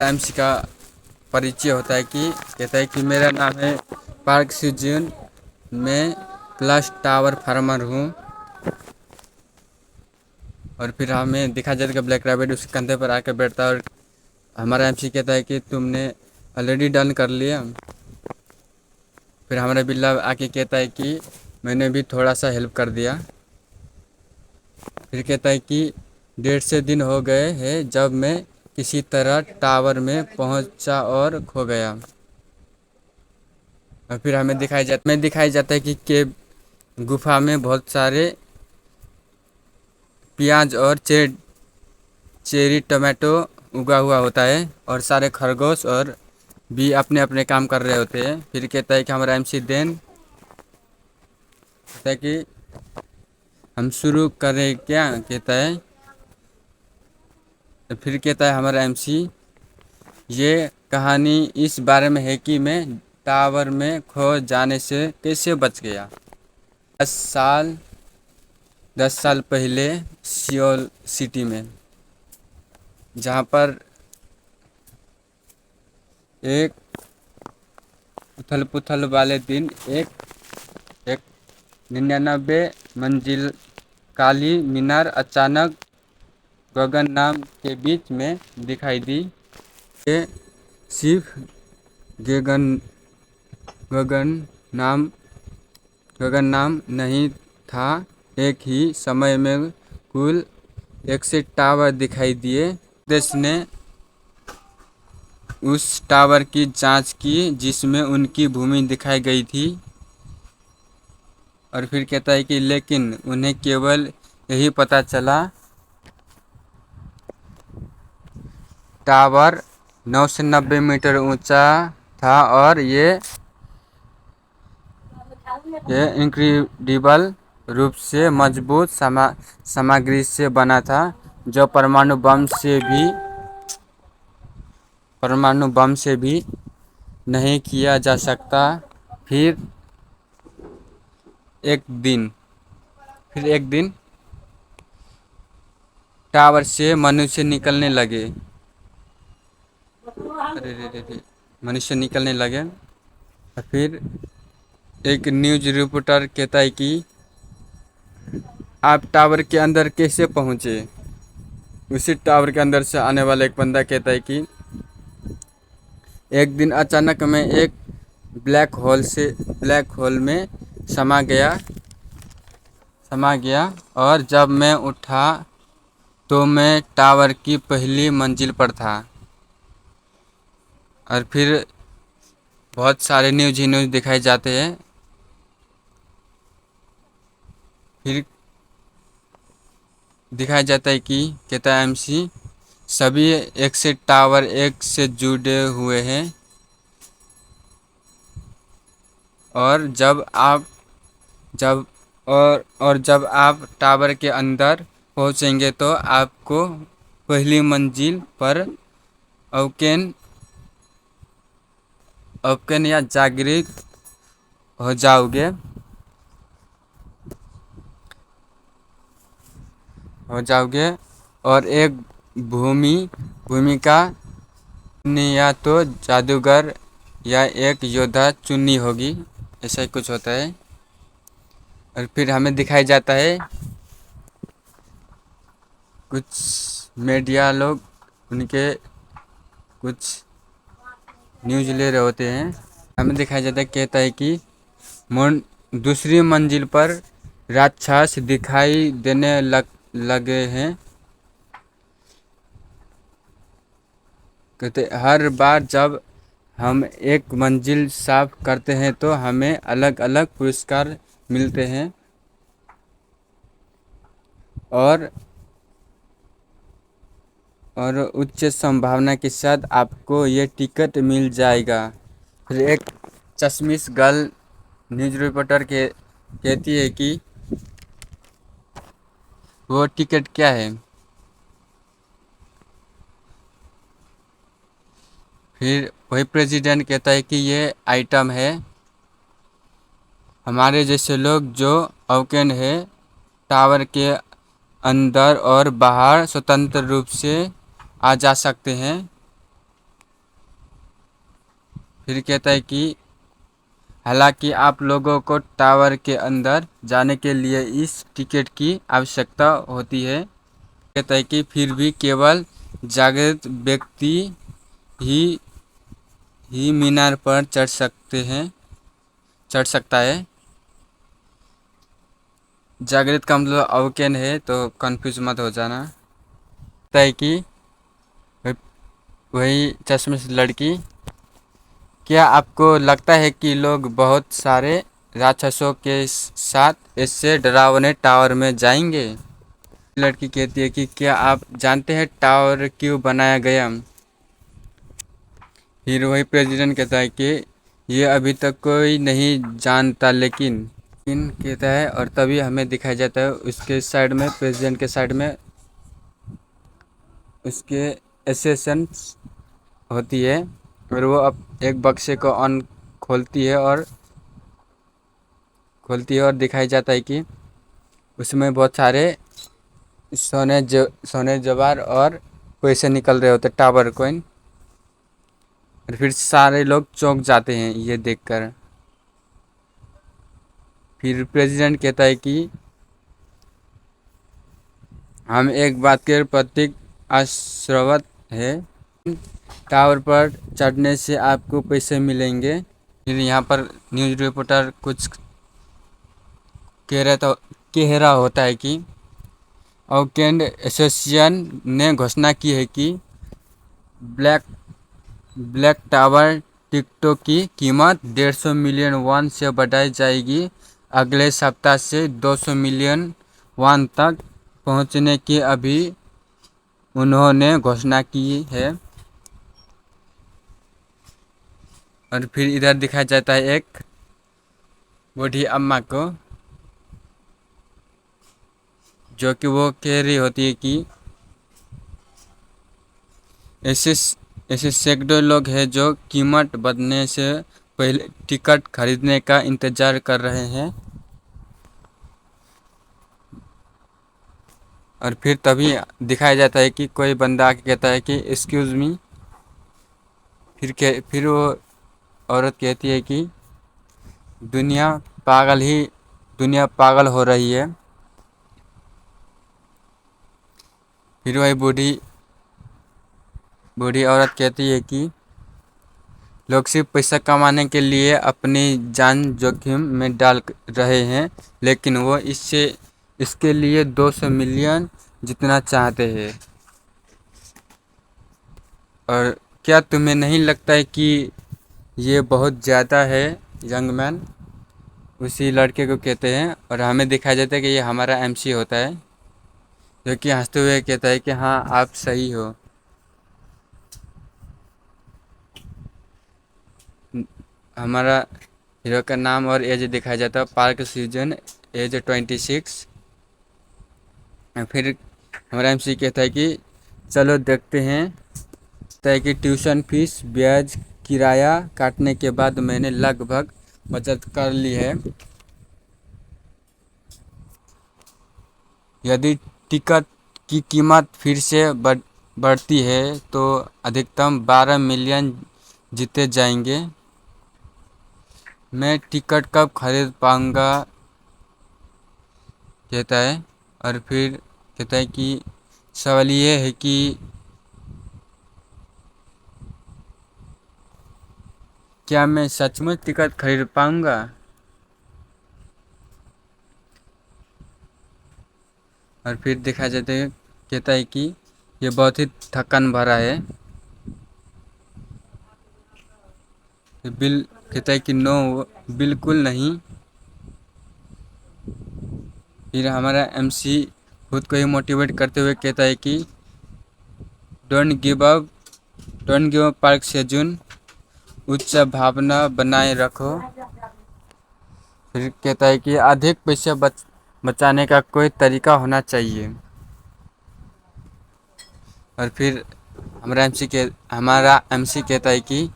MC का परिचय होता है कि कहता है कि मेरा नाम है पार्क सिजन, मैं प्लस टावर फार्मर हूँ। और फिर हमें दिखा जाता है कि ब्लैक रैबिट उसके कंधे पर आकर बैठता है और हमारा एमसी कहता है कि तुमने ऑलरेडी डन कर लिया। फिर हमारा बिल्ला आके कहता है कि मैंने भी थोड़ा सा हेल्प कर दिया। फिर कहता है कि 1.5 दिन हो गए हैं जब मैं किसी तरह टावर में पहुंचा और खो गया। और फिर हमें दिखाई जाता है कि केव गुफा में बहुत सारे प्याज और चेरी टमाटो उगा हुआ होता है और सारे खरगोश और भी अपने अपने काम कर रहे होते हैं। फिर कहता है कि हमारा एमसी देन कहता है कि हम शुरू करें क्या, कहता है। फिर कहता है हमारा एमसी ये कहानी इस बारे में है कि मैं टावर में खो जाने से कैसे बच गया। 10 साल 10 साल पहले सियोल सिटी में, जहाँ पर एक उथल पुथल वाले दिन एक 99 मंजिल काली मीनार अचानक गगन नाम के बीच में दिखाई दी। ये सिर्फ गगन गगन नाम गगन नाम नहीं था, एक ही समय में कुल 100 टावर दिखाई दिए। देश ने उस टावर की जांच की जिसमें उनकी भूमि दिखाई गई थी। और फिर कहता है कि लेकिन उन्हें केवल यही पता चला टावर 990 मीटर ऊंचा था और ये इनक्रेडिबल रूप से मजबूत सामग्री से बना था जो परमाणु बम से भी नहीं किया जा सकता। फिर एक दिन टावर से मनुष्य निकलने लगे। मनुष्य निकलने लगे। फिर एक न्यूज रिपोर्टर कहता है कि आप टावर के अंदर कैसे पहुंचे। उसी टावर के अंदर से आने वाला एक बंदा कहता है कि एक दिन अचानक मैं एक ब्लैक होल में समा गया और जब मैं उठा तो मैं टावर की पहली मंजिल पर था। और फिर बहुत सारे न्यूज दिखाए जाते हैं। फिर दिखाया जाता है कि कहता है एमसी सभी एक से टावर एक से जुड़े हुए हैं और जब आप टावर के अंदर पहुंचेंगे तो आपको पहली मंजिल पर अवकेन या जागृत हो जाओगे और एक भूमिका या तो जादूगर या एक योद्धा चुननी होगी। ऐसा ही कुछ होता है। और फिर हमें दिखाई जाता है कुछ मीडिया लोग उनके कुछ न्यूज ले रहे होते हैं। हमें दिखाया जाता है कहता है कि दूसरी मंजिल पर राक्षस दिखाई देने लगे हैं। कहते हर बार जब हम एक मंजिल साफ करते हैं तो हमें अलग अलग पुरस्कार मिलते हैं और उच्च संभावना के साथ आपको ये टिकट मिल जाएगा। फिर एक चश्मिश गर्ल न्यूज रिपोर्टर कहती है कि वो टिकट क्या है। फिर वही प्रेसिडेंट कहता है कि ये आइटम है हमारे जैसे लोग जो अवकेन है टावर के अंदर और बाहर स्वतंत्र रूप से आ जा सकते हैं। फिर कहता है कि हालांकि आप लोगों को टावर के अंदर जाने के लिए इस टिकट की आवश्यकता होती है। कहता है कि फिर भी केवल जागृत व्यक्ति ही मीनार पर चढ़ सकता है। जागृत का मतलब अवकेन है, तो कंफ्यूज मत हो जाना। कहता है कि वही चश्मे से लड़की, क्या आपको लगता है कि लोग बहुत सारे राक्षसों के साथ इससे डरावने टावर में जाएंगे? लड़की कहती है कि क्या आप जानते हैं टावर क्यों बनाया गया? फिर वही प्रेसिडेंट कहता है कि ये अभी तक कोई नहीं जानता, लेकिन कहता है, और तभी हमें दिखाया जाता है उसके साइड में, प्रेसिडेंट के साइड में उसके एसेसेंट्स होती है, और वो अब एक बक्से को ऑन खोलती है और दिखाई जाता है कि उसमें बहुत सारे सोने जवाहर और पैसे निकल रहे होते, टावर कॉइन। और फिर सारे लोग चौंक जाते हैं ये देखकर। फिर प्रेसिडेंट कहता है कि हम एक बात के प्रति आश्वस्त है, टावर पर चढ़ने से आपको पैसे मिलेंगे। फिर यहाँ पर न्यूज़ रिपोर्टर कुछ कह रहा होता है कि ऑकलैंड एसोसिएशन ने घोषणा की है कि ब्लैक टावर टिकटों की कीमत 150 मिलियन वॉन से बढ़ाई जाएगी। अगले सप्ताह से 200 मिलियन वॉन तक पहुंचने की अभी उन्होंने घोषणा की है। और फिर इधर दिखाया जाता है एक बूढ़ी अम्मा को, जो कि वो कह रही होती है कि ऐसे सैकड़ों लोग हैं जो कीमत बढ़ने से पहले टिकट खरीदने का इंतज़ार कर रहे हैं। और फिर तभी दिखाया जाता है कि कोई बंदा आके कहता है कि एक्सक्यूज़ मी। फिर वो औरत कहती है कि दुनिया पागल हो रही है। फिर वही बूढ़ी औरत कहती है कि लोग सिर्फ पैसा कमाने के लिए अपनी जान जोखिम में डाल रहे हैं, लेकिन वो इसके लिए 200 मिलियन जितना चाहते हैं। और क्या तुम्हें नहीं लगता है कि ये बहुत ज़्यादा है, यंग मैन? उसी लड़के को कहते हैं, और हमें दिखाया जाता है कि ये हमारा एमसी होता है, जो कि हंसते हुए कहता है कि हाँ आप सही हो। हमारा हीरो का नाम और एज दिखाया जाता है, पार्क सीजन, एज 26। फिर हमारा एमसी कहता है कि चलो देखते हैं। तय कि ट्यूशन फीस, ब्याज, किराया काटने के बाद मैंने लगभग बचत कर ली है। यदि टिकट की कीमत फिर से बढ़ती है तो अधिकतम 12 मिलियन जीते जाएंगे। मैं टिकट कब खरीद पाऊंगा, कहता है। और फिर कहता है कि सवाल ये है कि क्या मैं सचमुच टिकट खरीद पाऊंगा? और फिर देखा जाता है, कहता है कि ये बहुत ही थकान भरा है। कहता है कि नो, बिल्कुल नहीं। फिर हमारा एमसी खुद को ही मोटिवेट करते हुए कहता है कि डोंट गिव अप पार्क सेजुन, उच्च भावना बनाए रखो। फिर कहता है कि अधिक पैसे बचाने का कोई तरीका होना चाहिए। और फिर हमारा एमसी कहता है कि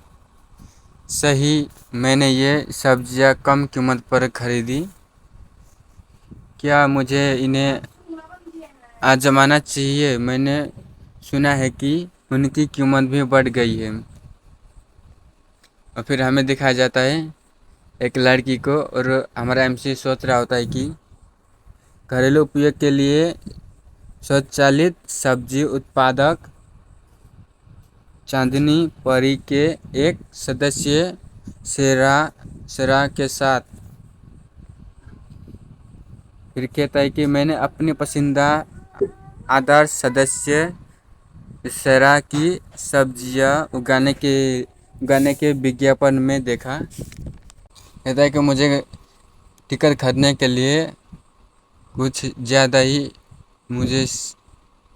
सही, मैंने ये सब्जियां कम कीमत पर खरीदी, क्या मुझे इन्हें आजमाना चाहिए? मैंने सुना है कि उनकी कीमत भी बढ़ गई है। और फिर हमें दिखाया जाता है एक लड़की को, और हमारा एमसी सोच रहा होता है कि घरेलू उपयोग के लिए स्वचालित सब्जी उत्पादक चांदनी परी के एक सदस्य सेरा सेरा के साथ। फिर कहता है कि मैंने अपनी पसंदीदा आदर्श सदस्य सेरा की सब्जियां उगाने के विज्ञापन में देखा। कहता है कि मुझे टिकट खरीदने के लिए कुछ ज़्यादा ही मुझे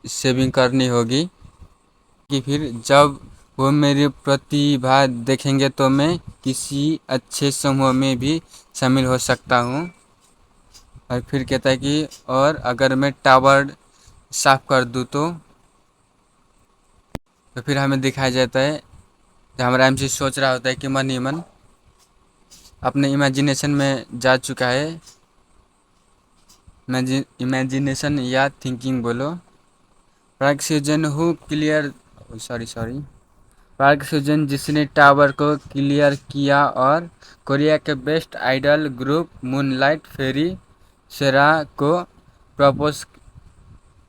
सेविंग करनी होगी, कि फिर जब वो मेरी प्रतिभा देखेंगे तो मैं किसी अच्छे समूह में भी शामिल हो सकता हूँ। और फिर कहता है कि और अगर मैं टावर साफ कर दूँ तो फिर हमें दिखाया जाता है कि हमारा एमसी सोच रहा होता है कि मन ही मन अपने इमेजिनेशन में जा चुका है। इमेजिनेशन या थिंकिंग बोलो। Park season who clear sorry park season जिसने टावर को क्लियर किया और कोरिया के बेस्ट आइडल ग्रुप मूनलाइट फेरी सेरा को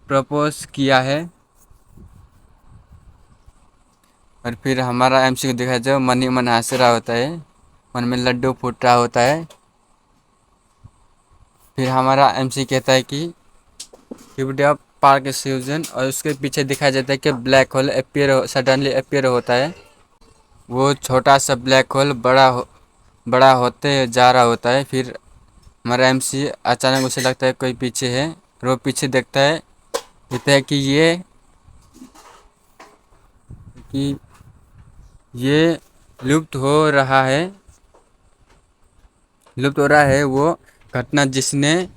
प्रपोज किया है। और फिर हमारा एमसी को दिखाया जाए मन ही मन हंस रहा होता है, मन में लड्डू फूट रहा होता है। फिर हमारा एमसी कहता है कि पार्क सीजन, और उसके पीछे दिखाया जाता है कि ब्लैक होल सडनली अपियर होता है। वो छोटा सा ब्लैक होल बड़ा होते जा रहा होता है। फिर हमारा एमसी अचानक उसे लगता है कोई पीछे है, और वो पीछे देखता है, कहता है कि ये लुप्त हो रहा है वो घटना जिसने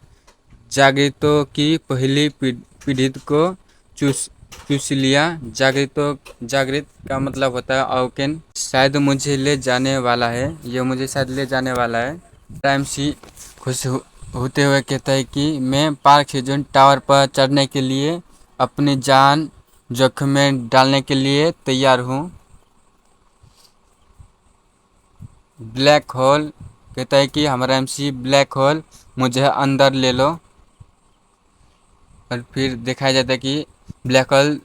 जागृतों की पहली पीढ़ी को चूस लिया। जागृत का मतलब होता है अवेकन। शायद मुझे ले जाने वाला है, ये मुझे शायद ले जाने वाला है। एमसी खुश होते हुए कहता है कि मैं पार्क सीजन टावर पर चढ़ने के लिए अपनी जान जोखिम में डालने के लिए तैयार हूँ। ब्लैक होल कहता है कि हमारा एमसी ब्लैक होल मुझे अंदर ले लो। और फिर दिखाया जाता है कि ब्लैक होल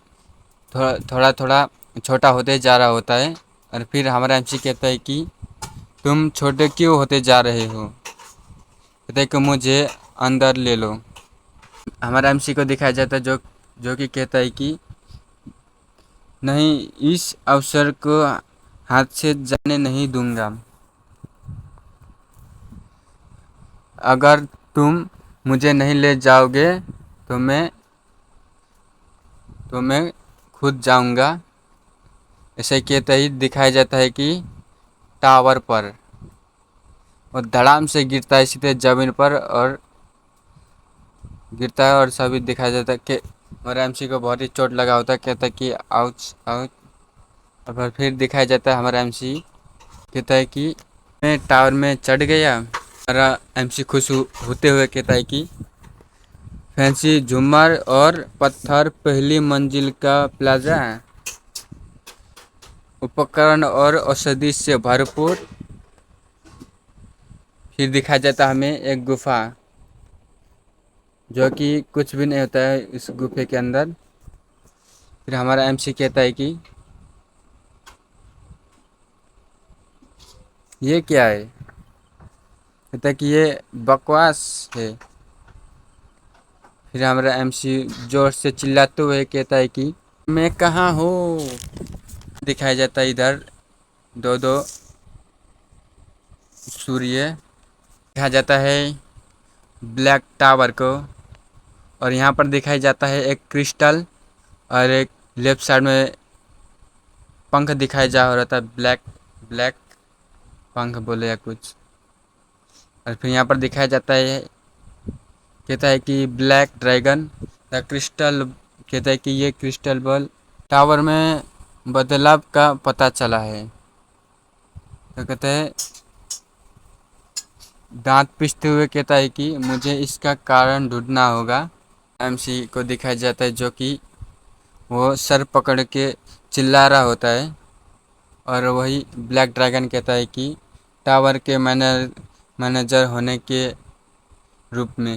थोड़ा थोड़ा छोटा होते जा रहा होता है। और फिर हमारा एमसी कहता है कि तुम छोटे क्यों होते जा रहे हो, कहता है कि मुझे अंदर ले लो। हमारा एमसी को दिखाया जाता है जो कि कहता है कि नहीं, इस अवसर को हाथ से जाने नहीं दूंगा। अगर तुम मुझे नहीं ले जाओगे तो मैं खुद जाऊंगा। ऐसे कहते ही दिखाया जाता है कि टावर पर वो धड़ाम से गिरता है सीधे जमीन पर, और गिरता है, और सभी दिखाया जाता है कि हमारे एमसी को बहुत ही चोट लगा होता है। कहता है कि आउच आउच। और फिर दिखाया जाता है हमारा एमसी कहता है कि मैं टावर में चढ़ गया। हमारा एमसी खुश होते हुए कहता है कि फैंसी झूमर और पत्थर पहली मंजिल का प्लाजा है, उपकरण और औषधि से भरपूर। फिर दिखाया जाता है हमें एक गुफा, जो कि कुछ भी नहीं होता है इस गुफे के अंदर। फिर हमारा एमसी कहता है कि ये क्या है, कहता है कि ये बकवास है। फिर हमारा एमसी जोर से चिल्लाते हुए कहता है कि मैं कहाँ हूँ। दिखाया जाता है इधर दो सूर्य, दिखाया जाता है ब्लैक टावर को, और यहाँ पर दिखाया जाता है एक क्रिस्टल, और एक लेफ्ट साइड में पंख दिखाया जा रहा था, ब्लैक पंख बोले या कुछ। और फिर यहाँ पर दिखाया जाता है, कहता है कि ब्लैक ड्रैगन द क्रिस्टल, कहता है कि ये क्रिस्टल बल टावर में बदलाव का पता चला है। तो कहते हैं दांत पीसते हुए कहता है कि मुझे इसका कारण ढूंढना होगा। एमसी को दिखाया जाता है जो कि वो सर पकड़ के चिल्ला रहा होता है। اور وہی بلیک ڈریگن کہتا ہے کہ ٹاور کے مینیجر ہونے کے روپ میں.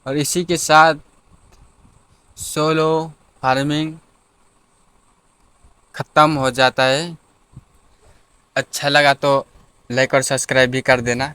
اور اسی کے ساتھ سولو فارمنگ ختم ہو جاتا ہے. اچھا لگا تو لائک اور سبسکرائب بھی کر دینا.